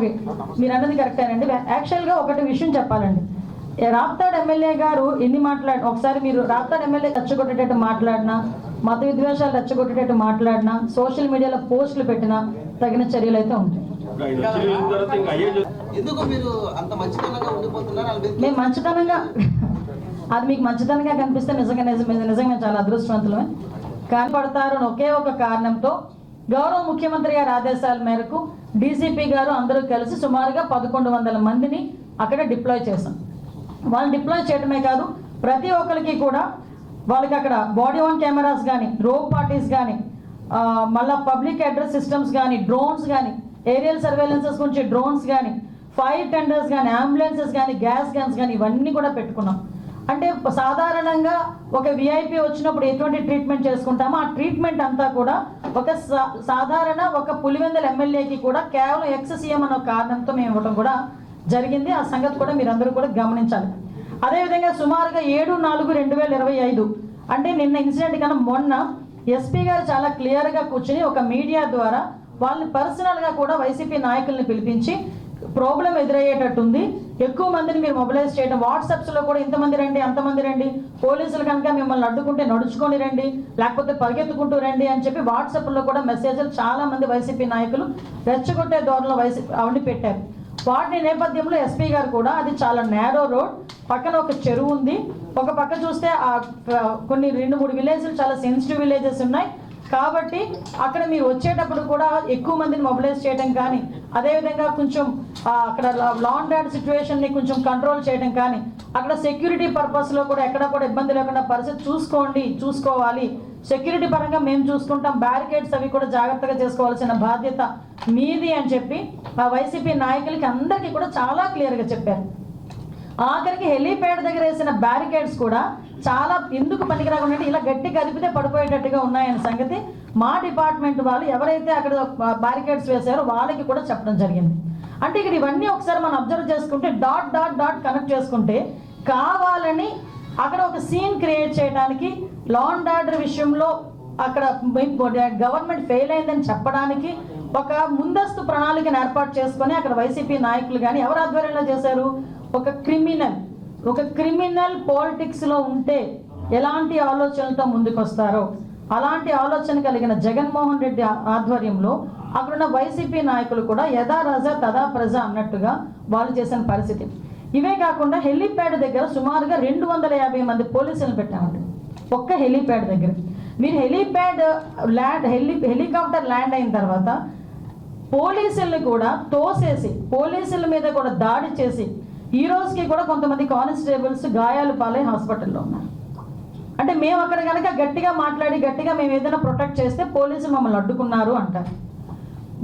మీరు అన్నది కరెక్టేనండి. యాక్చువల్గా ఒకటి విషయం చెప్పాలండి. రాప్తాడ్ ఎమ్మెల్యే గారు ఎన్ని ఒకసారి మీరు రాప్తాడ్ ఎమ్మెల్యే రెచ్చగొట్టేటట్టు మాట్లాడినా, మత విద్వేషాలు రెచ్చగొట్టేటట్టు మాట్లాడినా, సోషల్ మీడియాలో పోస్టులు పెట్టినా తగిన చర్యలు అయితే ఉంటాయి. మేము మంచితనంగా అది మీకు మంచితనంగా కనిపిస్తే నిజంగా చాలా అదృష్టవంతులమే. కనపడతారు ఒకే ఒక కారణంతో గౌరవ ముఖ్యమంత్రి గారి ఆదేశాల మేరకు డీసీపీ గారు అందరూ కలిసి సుమారుగా 1100 మందిని అక్కడ డిప్లాయ్ చేశాం. వాళ్ళు డిప్లాయ్ చేయడమే కాదు, ప్రతి ఒక్కరికి కూడా వాళ్ళకి అక్కడ బాడీ ఆన్ కెమెరాస్ కానీ, రోప్ పార్టీస్ కానీ, మళ్ళీ పబ్లిక్ అడ్రస్ సిస్టమ్స్ కానీ, డ్రోన్స్ కానీ, ఏరియల్ సర్వేలెన్సెస్ గురించి డ్రోన్స్ కానీ, ఫైర్ టెండర్స్ కానీ, అంబులెన్సెస్ కానీ, గ్యాస్ గన్స్ కానీ ఇవన్నీ కూడా పెట్టుకున్నాం. అంటే సాధారణంగా ఒక విఐపి వచ్చినప్పుడు ఎటువంటి ట్రీట్మెంట్ చేసుకుంటామో ఆ ట్రీట్మెంట్ అంతా కూడా ఒక సాధారణ ఒక పులివెందుల ఎమ్మెల్యేకి కూడా కేవలం ఎక్స్-సీఎం అనే కారణంతో మేము ఇవ్వడం కూడా జరిగింది. ఆ సంగతి కూడా మీరందరూ కూడా గమనించాలి. అదేవిధంగా సుమారుగా 7/4/2025 అంటే నిన్న ఇన్సిడెంట్ కన్నా మొన్న ఎస్పీ గారు చాలా క్లియర్గా కూర్చుని ఒక మీడియా ద్వారా వాళ్ళని పర్సనల్గా కూడా వైసీపీ నాయకుల్ని పిలిపించి ప్రాబ్లం ఎదురయ్యేటట్టుంది, ఎక్కువ మందిని మీరు మొబిలైజ్ చేయడం, వాట్సాప్స్లో కూడా ఇంతమంది రండి అంతమంది రండి, పోలీసులు కనుక మిమ్మల్ని అడ్డుకుంటే నడుచుకొని రండి లేకపోతే పరిగెత్తుకుంటూ రండి అని చెప్పి వాట్సాప్లో కూడా మెసేజ్లు చాలా మంది వైసీపీ నాయకులు రెచ్చగొట్టే ధోరణిలో అవన్నీ పెట్టారు. వాటి నేపథ్యంలో ఎస్పీ గారు కూడా అది చాలా నేరో రోడ్, పక్కన ఒక చెరువు ఉంది, ఒక పక్క చూస్తే కొన్ని 2-3 విలేజ్లు చాలా సెన్సిటివ్ విలేజెస్ ఉన్నాయి కాబట్టి అక్కడ మీరు వచ్చేటప్పుడు కూడా ఎక్కువ మందిని మొబిలైజ్ చేయడం కానీ, అదేవిధంగా కొంచెం అక్కడ లా అండ్ ఆర్డర్ సిచ్యువేషన్ని కొంచెం కంట్రోల్ చేయడం కానీ, అక్కడ సెక్యూరిటీ పర్పస్లో కూడా ఎక్కడ కూడా ఇబ్బంది లేకుండా పరిస్థితి చూసుకోవాలి, సెక్యూరిటీ పరంగా మేము చూసుకుంటాం, బ్యారికేడ్స్ అవి కూడా జాగ్రత్తగా చేసుకోవాల్సిన బాధ్యత మీది అని చెప్పి ఆ వైసీపీ నాయకులకి అందరికీ కూడా చాలా క్లియర్గా చెప్పారు. ఆఖరికి హెలీప్యాడ్ దగ్గర వేసిన బ్యారికేడ్స్ కూడా చాలా ఎందుకు పనికిరాకుండా ఇలా గట్టి కదిపితే పడిపోయేటట్టుగా ఉన్నాయనే సంగతి మా డిపార్ట్మెంట్ వాళ్ళు ఎవరైతే అక్కడ బ్యారికేడ్స్ వేశారో వాళ్ళకి కూడా చెప్పడం జరిగింది. అంటే ఇక్కడ ఇవన్నీ ఒకసారి మనం అబ్జర్వ్ చేసుకుంటే డాట్ కనెక్ట్ చేసుకుంటే కావాలని అక్కడ ఒక సీన్ క్రియేట్ చేయడానికి, లా అండ్ ఆర్డర్ విషయంలో అక్కడ గవర్నమెంట్ ఫెయిల్ అయిందని చెప్పడానికి ఒక ముందస్తు ప్రణాళికను ఏర్పాటు చేసుకొని అక్కడ వైసీపీ నాయకులు కానీ ఎవరు ఆధ్వర్యంలో చేశారు, ఒక క్రిమినల్ పాలిటిక్స్లో ఉంటే ఎలాంటి ఆలోచనలతో ముందుకు వస్తారో అలాంటి ఆలోచన కలిగిన జగన్మోహన్ రెడ్డి ఆధ్వర్యంలో అక్కడున్న వైసీపీ నాయకులు కూడా యథా రాజా తదా ప్రజ అన్నట్టుగా వాళ్ళు చేసిన పరిస్థితి. ఇవే కాకుండా హెలీప్యాడ్ దగ్గర సుమారుగా 250 మంది పోలీసులను పెట్టామండి ఒక్క హెలీప్యాడ్ దగ్గర. మీరు హెలికాప్టర్ ల్యాండ్ అయిన తర్వాత పోలీసుల్ని కూడా తోసేసి పోలీసుల మీద కూడా దాడి చేసి ఈ రోజుకి కూడా కొంతమంది కానిస్టేబుల్స్ గాయాలు పాలై హాస్పిటల్లో ఉన్నారు. అంటే మేము అక్కడ కనుక గట్టిగా మాట్లాడి గట్టిగా మేము ఏదైనా ప్రొటెక్ట్ చేస్తే పోలీసులు మమ్మల్ని అడ్డుకున్నారు అంటారు.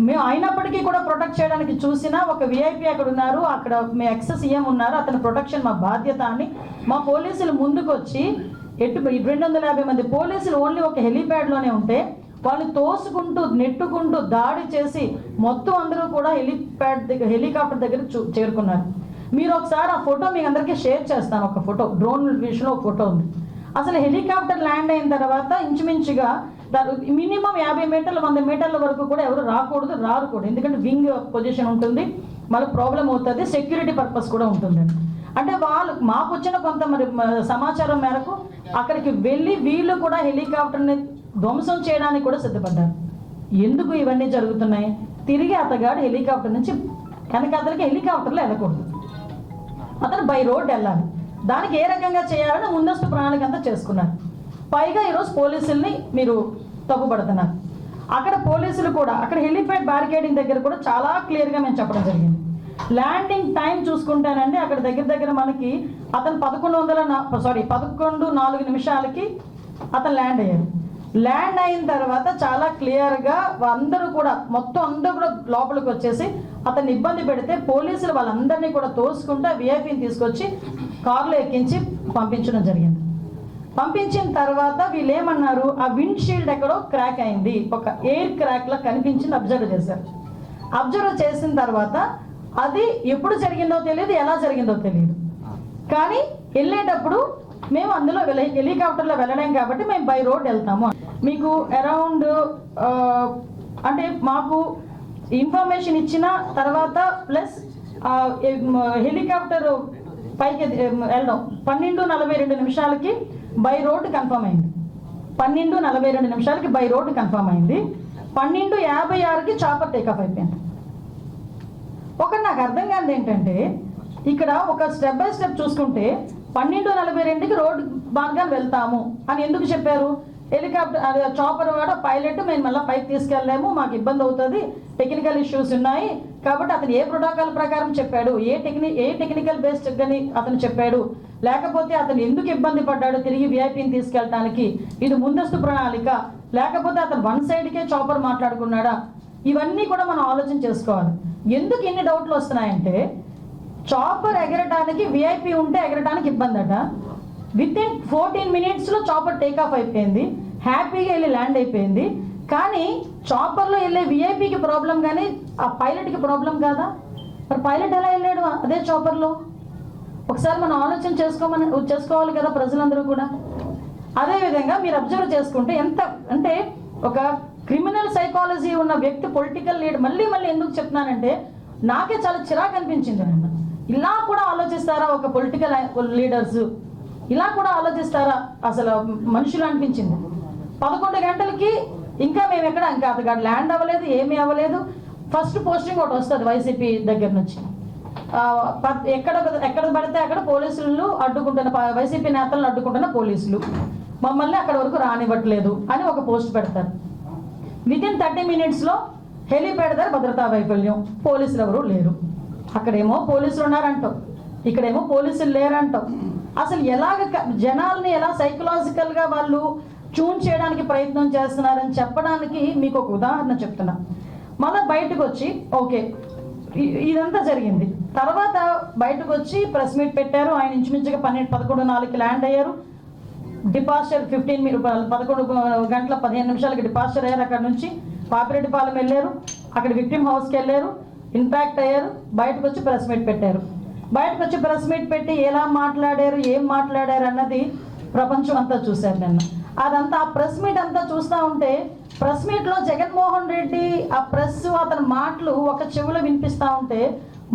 మేము అయినప్పటికీ కూడా ప్రొటెక్ట్ చేయడానికి చూసినా ఒక విఐపి అక్కడ ఉన్నారు, అక్కడ మీ ఎక్స్-సీఎం ఉన్నారు, అతని ప్రొటెక్షన్ మా బాధ్యత అని మా పోలీసులు ముందుకు వచ్చి 250 మంది పోలీసులు ఓన్లీ ఒక హెలీప్యాడ్లోనే ఉంటే వాళ్ళని తోసుకుంటూ నెట్టుకుంటూ దాడి చేసి మొత్తం అందరూ కూడా హెలికాప్టర్ దగ్గర చేరుకున్నారు. మీరు ఒకసారి ఆ ఫోటో మీ అందరికీ షేర్ చేస్తాను. ఒక ఫోటో డ్రోన్ విషయంలో ఒక ఫోటో ఉంది. అసలు హెలికాప్టర్ ల్యాండ్ అయిన తర్వాత ఇంచుమించుగా మినిమం 50 మీటర్లు 100 మీటర్ల వరకు కూడా ఎవరు రారు కూడా, ఎందుకంటే వింగ్ పొజిషన్ ఉంటుంది, మళ్ళీ ప్రాబ్లం అవుతుంది, సెక్యూరిటీ పర్పస్ కూడా ఉంటుంది. అంటే వాళ్ళు మాకు వచ్చిన కొంత సమాచారం మేరకు అక్కడికి వెళ్ళి వీళ్ళు కూడా హెలికాప్టర్ని ధ్వంసం చేయడానికి కూడా సిద్ధపడ్డారు. ఎందుకు ఇవన్నీ జరుగుతున్నాయి? తిరిగి అతగాడు హెలికాప్టర్ నుంచి వెనకాతలకి హెలికాప్టర్లో వెళ్ళకూడదు, అతను బై రోడ్ వెళ్ళాలి. దానికి ఏ రకంగా చేయాలని ముందస్తు ప్రణాళిక అంతా చేసుకున్నారు. పైగా ఈరోజు పోలీసుల్ని మీరు తప్పుపడుతున్నారు. అక్కడ పోలీసులు కూడా అక్కడ హెలిప్యాడ్ బ్యారికేడింగ్ దగ్గర కూడా చాలా క్లియర్గా మేము చెప్పడం జరిగింది. ల్యాండింగ్ టైం చూసుకుంటానండి అక్కడ దగ్గర మనకి అతను 11:04 నిమిషాలకి అతను ల్యాండ్ అయ్యారు. ల్యాండ్ అయిన తర్వాత చాలా క్లియర్గా అందరూ కూడా అందరూ కూడా లోపలికి వచ్చేసి అతన్ని ఇబ్బంది పెడితే పోలీసులు వాళ్ళందరినీ కూడా తోసుకుంటూ విఐపిని తీసుకొచ్చి కారులో ఎక్కించి పంపించడం జరిగింది. పంపించిన తర్వాత వీళ్ళు ఏమన్నారు, ఆ విండ్షీల్డ్ ఎక్కడో క్రాక్ అయింది, ఒక ఎయిర్ క్రాక్లా కనిపించింది, అబ్జర్వ్ చేశారు. అబ్జర్వ్ చేసిన తర్వాత అది ఎప్పుడు జరిగిందో తెలియదు, ఎలా జరిగిందో తెలియదు, కానీ వెళ్ళేటప్పుడు మేము అందులో హెలికాప్టర్లో వెళ్ళలేం కాబట్టి మేము బై రోడ్ వెళ్తాము. మీకు అరౌండ్ అంటే మాకు ఇన్ఫర్మేషన్ ఇచ్చిన తర్వాత ప్లస్ హెలికాప్టర్ పైకి వెళ్ళడం 12:42 నిమిషాలకి బై రోడ్ కన్ఫర్మ్ అయింది. 12:42 నిమిషాలకి బై రోడ్ కన్ఫర్మ్ అయింది. 12:56కి చాపర్ టేకాఫ్ అయిపోయింది. ఒకటి నాకు అర్థం కాదు ఏంటంటే, ఇక్కడ ఒక స్టెప్ బై స్టెప్ చూసుకుంటే 12:42కి రోడ్ మార్గాన్ని వెళ్తాము అని ఎందుకు చెప్పారు? హెలికాప్టర్ అది చాపర్ వాడు పైలట్ మేము మళ్ళీ పైకి తీసుకెళ్ళలేము, మాకు ఇబ్బంది అవుతుంది, టెక్నికల్ ఇష్యూస్ ఉన్నాయి కాబట్టి అతను ఏ ప్రోటోకాల్ ప్రకారం చెప్పాడు, ఏ టెక్నికల్ బేస్డ్ అని అతను చెప్పాడు, లేకపోతే అతను ఎందుకు ఇబ్బంది పడ్డాడు తిరిగి విఐపీని తీసుకెళ్ళడానికి, ఇది ముందస్తు ప్రణాళిక, లేకపోతే అతను వన్ సైడ్కే చాపర్ మాట్లాడుకున్నాడా, ఇవన్నీ కూడా మనం ఆలోచన చేసుకోవాలి. ఎందుకు ఇన్ని డౌట్లు వస్తున్నాయంటే, చాపర్ ఎగరటానికి విఐపీ ఉంటే ఎగరటానికి ఇబ్బంది అట. వితిన్ 14 minutesలో చాపర్ టేకాఫ్ అయిపోయింది, హ్యాపీగా వెళ్ళి ల్యాండ్ అయిపోయింది. కానీ చాపర్లో వెళ్ళే విఐపీకి ప్రాబ్లం కానీ ఆ పైలట్కి ప్రాబ్లం కాదా? మరి పైలట్ ఎలా వెళ్ళాడు అదే చాపర్లో? ఒకసారి మనం ఆలోచన చేసుకోవాలి కదా ప్రజలందరూ కూడా. అదేవిధంగా మీరు అబ్జర్వ్ చేసుకుంటే ఎంత అంటే ఒక క్రిమినల్ సైకాలజీ ఉన్న వ్యక్తి పొలిటికల్ లీడర్, మళ్ళీ ఎందుకు చెప్తున్నానంటే నాకే చాలా చిరాకు అనిపించింది. నిన్న ఇలా కూడా ఆలోచిస్తారా ఒక పొలిటికల్ లీడర్స్, ఇలా కూడా ఆలోచిస్తారా అసలు మనుషులు అనిపించింది. 11 గంటలకి ఇంకా మేము ఇంకా అతగాడు ల్యాండ్ అవ్వలేదు, ఏమీ అవ్వలేదు. ఫస్ట్ పోస్టింగ్ ఒకటి వస్తుంది వైసీపీ దగ్గర నుంచి, ఎక్కడ పడితే అక్కడ పోలీసులు అడ్డుకుంటున్న, వైసీపీ నేతలను అడ్డుకుంటున్న పోలీసులు మమ్మల్ని అక్కడ వరకు రానివ్వట్లేదు అని ఒక పోస్ట్ పెడతారు. వితిన్ 30 minutesలో హెలిప్యాడ్ దగ్గర భద్రతా వైఫల్యం, పోలీసులు ఎవరు లేరు. అక్కడేమో పోలీసులు ఉన్నారంటాం, ఇక్కడేమో పోలీసులు లేరంటాం. అసలు ఎలాగ జనాల్ని ఎలా సైకలాజికల్గా వాళ్ళు ట్యూన్ చేయడానికి ప్రయత్నం చేస్తున్నారని చెప్పడానికి మీకు ఒక ఉదాహరణ చెప్తున్నా. మళ్ళీ బయటకు వచ్చి ఓకే ఇదంతా జరిగింది, తర్వాత బయటకు వచ్చి ప్రెస్ మీట్ పెట్టారు. ఆయన ఇంచుమించుగా 11:04కి ల్యాండ్ అయ్యారు. డిపార్చర్ 11 గంటల 15 నిమిషాలకి డిపార్చర్ అయ్యారు. అక్కడ నుంచి పాపిరెడ్డిపాలెం వెళ్ళారు, అక్కడ విక్టిమ్ హౌస్కి వెళ్ళారు, ఇంపాక్ట్ అయ్యారు, బయటకు వచ్చి ప్రెస్ మీట్ పెట్టారు. బయటకు వచ్చి ప్రెస్ మీట్ పెట్టి ఎలా మాట్లాడారు, ఏం మాట్లాడారు అన్నది ప్రపంచం అంతా చూశారు నిన్న. అదంతా ఆ ప్రెస్ మీట్ అంతా చూస్తూ ఉంటే, ప్రెస్ మీట్లో జగన్మోహన్ రెడ్డి ఆ ప్రెస్ అతని మాటలు ఒక చెవిలో వినిపిస్తూ ఉంటే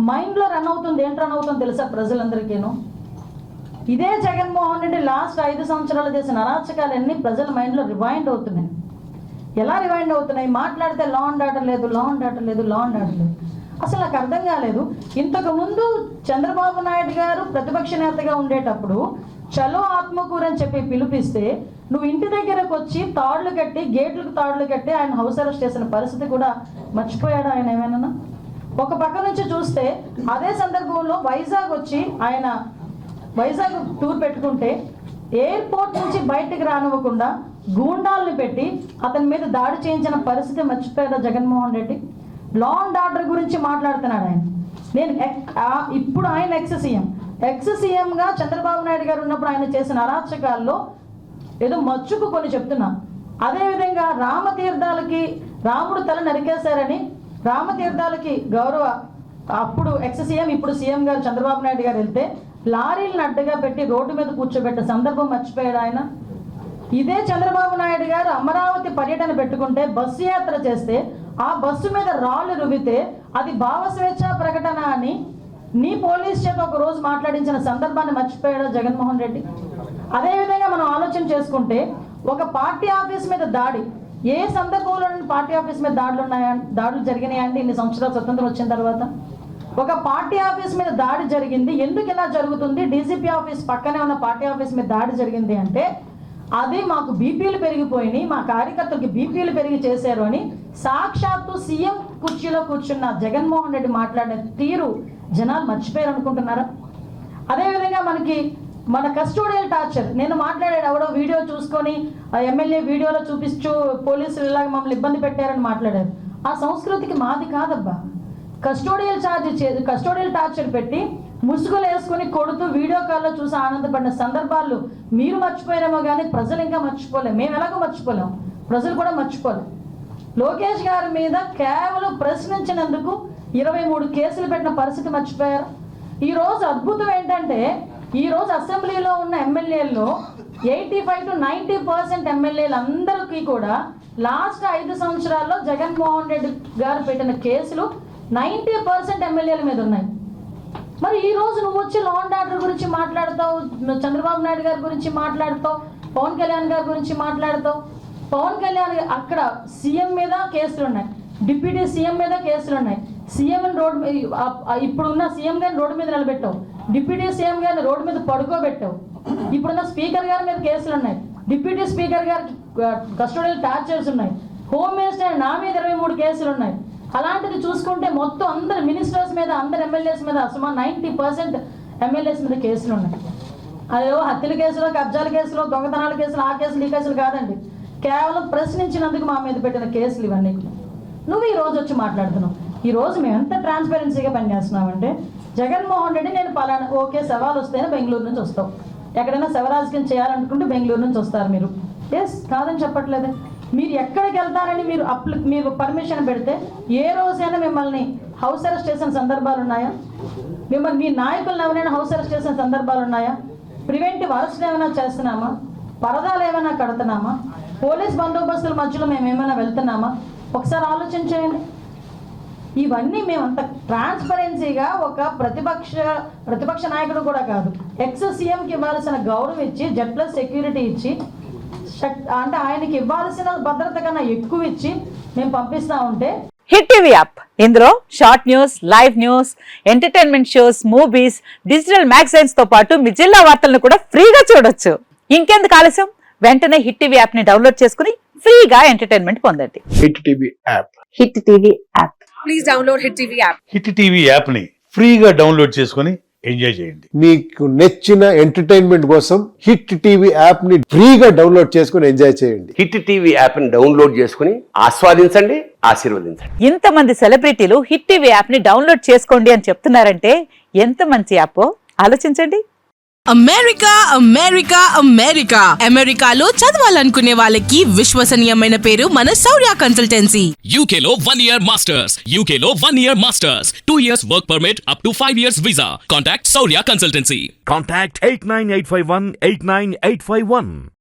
మైండ్లో రన్ అవుతుంది. ఏంటి రన్ అవుతుందో తెలుసా ప్రజలందరికీను? ఇదే జగన్మోహన్ రెడ్డి లాస్ట్ 5 సంవత్సరాలు చేసిన అరాచకాలన్నీ ప్రజల మైండ్లో రివైండ్ అవుతున్నాయి. ఎలా రివైండ్ అవుతున్నాయి? మాట్లాడితే లా అండ్ ఆర్డర్ లేదు, లా అండ్ ఆర్డర్ లేదు, లా అండ్ ఆర్డర్ లేదు. అసలు నాకు అర్థం కాలేదు. ఇంతకు ముందు చంద్రబాబు నాయుడు గారు ప్రతిపక్ష నేతగా ఉండేటప్పుడు చలో ఆత్మకూరు అని చెప్పి పిలిపిస్తే నువ్వు ఇంటి దగ్గరకు వచ్చి తాడులు కట్టి, గేట్లకు తాడులు కట్టి ఆయన హౌస్ అరెస్ట్ చేసిన పరిస్థితి కూడా మర్చిపోయాడు ఆయన ఏమైనా? ఒక పక్క నుంచి చూస్తే అదే సందర్భంలో వైజాగ్ వచ్చి ఆయన వైజాగ్ టూర్ పెట్టుకుంటే ఎయిర్పోర్ట్ నుంచి బయటికి రానివ్వకుండా గూండాల్ని పెట్టి అతని మీద దాడి చేయించిన పరిస్థితి మర్చిపోయారా Jaganmohan Reddy? Law and order గురించి మాట్లాడుతున్నాడు ఆయన. నేను ఇప్పుడు ఆయన ఎక్స్ సీఎంగా చంద్రబాబు నాయుడు గారు ఉన్నప్పుడు ఆయన చేసిన అరాచకాల్లో ఏదో మచ్చుకు కొన్ని చెప్తున్నా. అదేవిధంగా రామతీర్థాలకి రాముడు తల నరికేశారని రామతీర్థాలకి గౌరవ అప్పుడు ఎక్స్ సీఎం ఇప్పుడు సీఎం గారు చంద్రబాబు నాయుడు గారు వెళ్తే లారీలను అడ్డగా పెట్టి రోడ్డు మీద కూర్చోబెట్టే సందర్భం మర్చిపోయాడు ఆయన. ఇదే చంద్రబాబు నాయుడు గారు అమరావతి పర్యటన పెట్టుకుంటే బస్సు యాత్ర చేస్తే ఆ బస్సు మీద రాళ్ళు రువితే అది భావ స్వేచ్ఛ ప్రకటన అని నీ పోలీస్ చేత ఒక రోజు మాట్లాడించిన సందర్భాన్ని మర్చిపోయాడా జగన్మోహన్ రెడ్డి? అదేవిధంగా మనం ఆలోచన చేసుకుంటే ఒక పార్టీ ఆఫీస్ మీద దాడి, ఏ సందర్భంలో పార్టీ ఆఫీస్ మీద దాడులు జరిగినాయండి ఇన్ని సంవత్సరాలు స్వతంత్రం వచ్చిన తర్వాత? ఒక పార్టీ ఆఫీస్ మీద దాడి జరిగింది, ఎందుకు ఇలా జరుగుతుంది? డీజీపీ ఆఫీస్ పక్కనే ఉన్న పార్టీ ఆఫీస్ మీద దాడి జరిగింది అంటే అది మాకు బీపీలు పెరిగిపోయినాయి, మా కార్యకర్తలకి బీపీలు పెరిగి చేశారు అని సాక్షాత్తు సీఎం కుర్చీలో కూర్చున్న జగన్మోహన్ రెడ్డి మాట్లాడిన తీరు జనాలు మర్చిపోయారు అనుకుంటున్నారా? అదేవిధంగా మన కస్టోడియల్ టార్చర్, నేను మాట్లాడాడు ఎవడో వీడియో చూసుకొని ఎమ్మెల్యే వీడియోలో చూపిస్తూ పోలీసులు ఇలాగ మమ్మల్ని ఇబ్బంది పెట్టారని మాట్లాడారు. ఆ సంస్కృతికి మాది కాదబ్బా. కస్టోడియల్ టార్చర్ పెట్టి ముసుగులు వేసుకుని కొడుతూ వీడియో కాల్లో చూసి ఆనందపడిన సందర్భాలు మీరు మర్చిపోయారేమో కానీ ప్రజలు ఇంకా మర్చిపోలేం. మేము ఎలాగో మర్చిపోలేం, ప్రజలు కూడా మర్చిపోలేం. లోకేష్ గారి మీద కేవలం ప్రశ్నించినందుకు 23 కేసులు పెట్టిన పరిస్థితి మర్చిపోయారు. ఈరోజు అద్భుతం ఏంటంటే ఈరోజు అసెంబ్లీలో ఉన్న ఎమ్మెల్యేల్లో 85 to 90% ఎమ్మెల్యేలు అందరికీ కూడా లాస్ట్ 5 సంవత్సరాల్లో జగన్మోహన్ రెడ్డి గారు పెట్టిన కేసులు 90% ఎమ్మెల్యేల మీద ఉన్నాయి. మరి ఈ రోజు నువ్వు వచ్చి లా అండ్ ఆర్డర్ గురించి మాట్లాడతావు, చంద్రబాబు నాయుడు గారి గురించి మాట్లాడతావు, పవన్ కళ్యాణ్ గారి గురించి మాట్లాడతావు. పవన్ కళ్యాణ్ అక్కడ సీఎం మీద కేసులు ఉన్నాయి, డిప్యూటీ సీఎం మీద కేసులు ఉన్నాయి. సీఎం రోడ్డు ఇప్పుడున్న సీఎం గారిని రోడ్డు మీద నిలబెట్టావు, డిప్యూటీ సీఎం గారిని రోడ్డు మీద పడుకోబెట్టావు. ఇప్పుడున్న స్పీకర్ గారి మీద కేసులు ఉన్నాయి, డిప్యూటీ స్పీకర్ గారికి కస్టోడియల్ టార్చర్స్ ఉన్నాయి, హోమ్ మినిస్టర్ నా మీద 23 కేసులు ఉన్నాయి. అలాంటిది చూసుకుంటే మొత్తం అందరు మినిస్టర్స్ మీద, అందరు ఎమ్మెల్యేస్ మీద సుమారు 90% ఎమ్మెల్యేస్ మీద కేసులు ఉన్నాయి. అదేవో హత్యల కేసులో, కబ్జాల కేసులో, దొంగతనాల కేసులు, ఆ కేసులు ఈ కేసులు కాదండి, కేవలం ప్రశ్నించినందుకు మా మీద పెట్టిన కేసులు ఇవన్నీ. నువ్వు ఈ రోజు వచ్చి మాట్లాడుతున్నావు. ఈ రోజు మేము ఎంత ట్రాన్స్పరెన్సీగా పనిచేస్తున్నామంటే, జగన్మోహన్ రెడ్డి నేను పలానా ఓకే సవాల్ వస్తేనే బెంగళూరు నుంచి వస్తావు, ఎక్కడైనా శవరాజకీయం చేయాలనుకుంటే బెంగళూరు నుంచి వస్తారు మీరు. ఎస్ కాదని చెప్పట్లేదే. మీరు ఎక్కడికి వెళ్తారని మీరు పర్మిషన్ పెడితే ఏ రోజైనా మిమ్మల్ని హౌస్ అరెస్ట్ చేసిన సందర్భాలు ఉన్నాయా? మిమ్మల్ని మీ నాయకులను ఎవరైనా హౌస్ అరెస్ట్ చేసిన సందర్భాలు ఉన్నాయా? ప్రివెంటివ్ అరెస్ట్ ఏమైనా చేస్తున్నామా? పరదాలు ఏమైనా కడుతున్నామా? పోలీస్ బందోబస్తుల మధ్యలో మేము ఏమైనా వెళ్తున్నామా? ఒకసారి ఆలోచించేయండి. ఇవన్నీ మేమంత ట్రాన్స్పరెన్సీగా ఒక ప్రతిపక్ష నాయకుడు కూడా కాదు, ఎక్స్ సీఎంకి ఇవ్వాల్సిన గౌరవం ఇచ్చి, Z+ సెక్యూరిటీ ఇచ్చి, అంటే ఆయనకి ఇవ్వాల్సిన భద్రత కన్నా ఎక్కువ ఇచ్చి మేము పంపిస్తా ఉంటే. హిట్ టీవీ యాప్, ఇందులో short news, live news, entertainment shows, movies, digital magazines తో పాటు మీ జిల్లా వార్తలను కూడా ఫ్రీగా చూడొచ్చు. ఇంకెందుకు ఆలస్యం, వెంటనే హిట్ టీవీ యాప్ ని డౌన్లోడ్ చేసుకుని ఫ్రీగా ఎంటర్టైన్మెంట్ పొందండి. Hit TV app. Hit TV app. Please download hit TV app. Hit TV app ని ఫ్రీగా డౌన్లోడ్ చేసుకుని ఎంజాయ్ చేయండి. మీకు నచ్చిన ఎంటర్టైన్మెంట్ కోసం హిట్ టీవీ యాప్ ని ఫ్రీగా డౌన్లోడ్ చేసుకుని ఎంజాయ్ చేయండి. హిట్ టీవీ యాప్ ని డౌన్లోడ్ చేసుకుని ఆస్వాదించండి, ఆశీర్వదించండి. ఇంతమంది సెలబ్రిటీలు హిట్ టీవీ యాప్ ని డౌన్లోడ్ చేసుకోండి అని చెప్తున్నారంటే ఎంత మంచి యాప్ ఆలోచించండి. అమెరికా అమెరికా అమెరికా అమెరికాలో చదవాలనుకునే వాళ్ళకి విశ్వసనీయమైన పేరు మన శౌర్య కన్సల్టెన్సీ. UK లో 1 year masters, UK లో 1 year masters, 2 years work permit up to 5 years visa. Contact Saurya Consultancy. Contact 89851 89851.